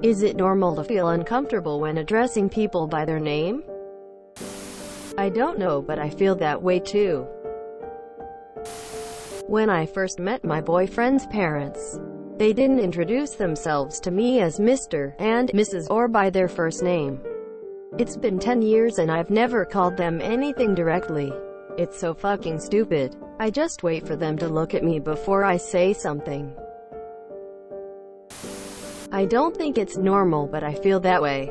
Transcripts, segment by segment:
Is it normal to feel uncomfortable when addressing people by their name? I don't know, but I feel that way too. When I first met my boyfriend's parents, they didn't introduce themselves to me as Mr. and Mrs. or by their first name. It's been 10 years and I've never called them anything directly. It's so fucking stupid. I just wait for them to look at me before I say something. I don't think it's normal, but I feel that way.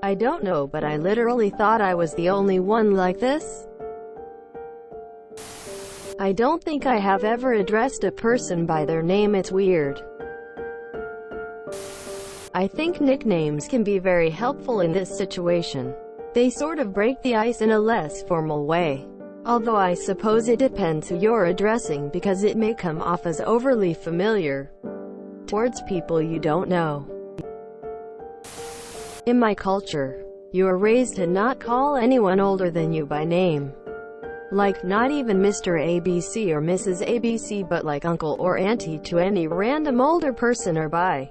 I don't know, but I literally thought I was the only one like this. I don't think I have ever addressed a person by their name. It's weird. I think nicknames can be very helpful in this situation. They sort of break the ice in a less formal way. Although I suppose it depends who you're addressing, because it may come off as overly familiar towards people you don't know. In my culture, you are raised to not call anyone older than you by name. Like, not even Mr. ABC or Mrs. ABC, but like uncle or auntie to any random older person, or by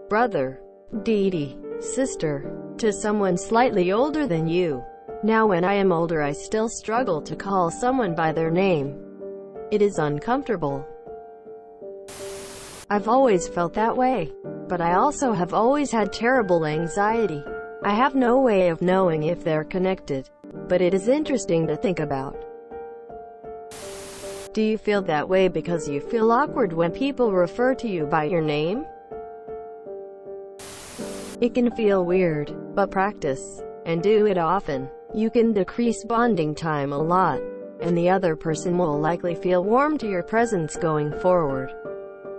brother, Dee, sister, to someone slightly older than you. Now when I am older, I still struggle to call someone by their name. It is uncomfortable. I've always felt that way. But I also have always had terrible anxiety. I have no way of knowing if they're connected. But it is interesting to think about. Do you feel that way because you feel awkward when people refer to you by your name? It can feel weird, but practice, and do it often, you can decrease bonding time a lot, and the other person will likely feel warm to your presence going forward.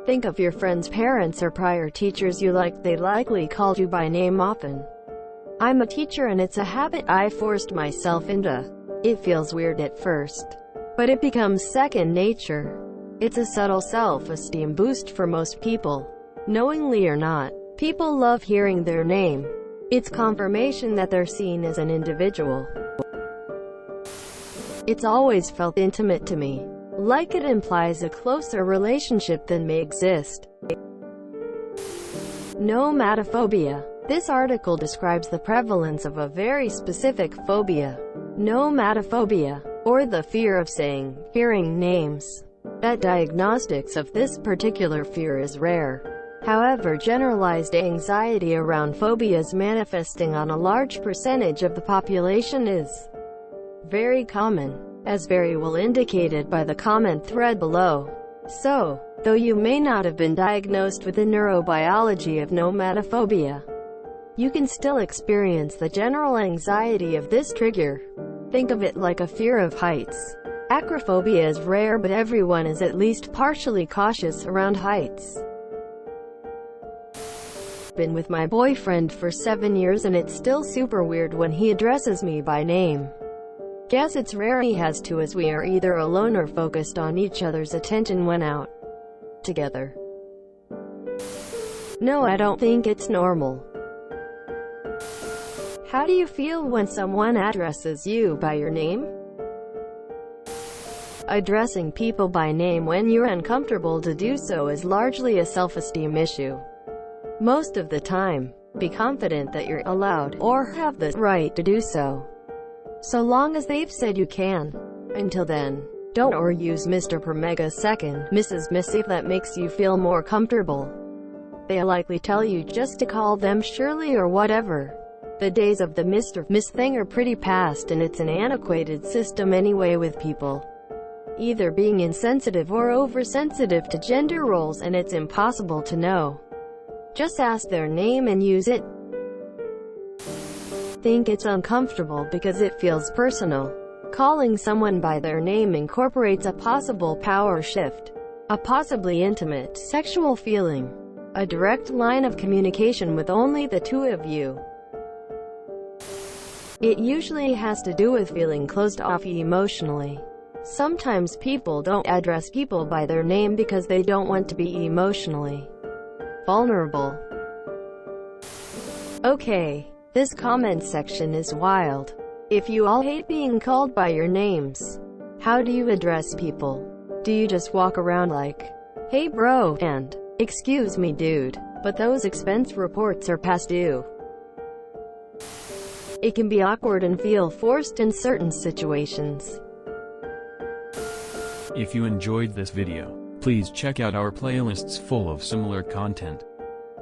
Think of your friends' parents or prior teachers you liked. They likely called you by name often. I'm a teacher and it's a habit I forced myself into. It feels weird at first, but it becomes second nature. It's a subtle self-esteem boost for most people. Knowingly or not, people love hearing their name. It's confirmation that they're seen as an individual. It's always felt intimate to me, like it implies a closer relationship than may exist. Nomatophobia. This article describes the prevalence of a very specific phobia, nomatophobia, or the fear of hearing names. That diagnostics of this particular fear is rare. However, generalized anxiety around phobias manifesting on a large percentage of the population is very common, as very well indicated by the comment thread below. So, though you may not have been diagnosed with the neurobiology of nomatophobia, you can still experience the general anxiety of this trigger. Think of it like a fear of heights. Acrophobia is rare, but everyone is at least partially cautious around heights. Been with my boyfriend for 7 years and it's still super weird when he addresses me by name. Guess it's rare he has to, as we are either alone or focused on each other's attention when out together. No, I don't think it's normal. How do you feel when someone addresses you by your name? Addressing people by name when you're uncomfortable to do so is largely a self-esteem issue. Most of the time, be confident that you're allowed, or have the right to do so, so long as they've said you can. Until then, don't, or use Mr. per megasecond, Mrs. Miss if that makes you feel more comfortable. They'll likely tell you just to call them Shirley or whatever. The days of the Mr. Miss thing are pretty past, and it's an antiquated system anyway, with people either being insensitive or oversensitive to gender roles, and it's impossible to know. Just ask their name and use it. Think it's uncomfortable because it feels personal. Calling someone by their name incorporates a possible power shift, a possibly intimate sexual feeling, a direct line of communication with only the two of you. It usually has to do with feeling closed off emotionally. Sometimes people don't address people by their name because they don't want to be emotionally vulnerable. Okay, this comment section is wild. If you all hate being called by your names, how do you address people? Do you just walk around like, "Hey bro," and "Excuse me dude"? but those expense reports are past due. It can be awkward and feel forced in certain situations. If you enjoyed this video, please check out our playlists full of similar content.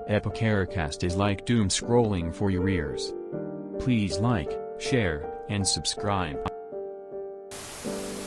TooAfraidToAsk is like doom scrolling for your ears. Please like, share, and subscribe.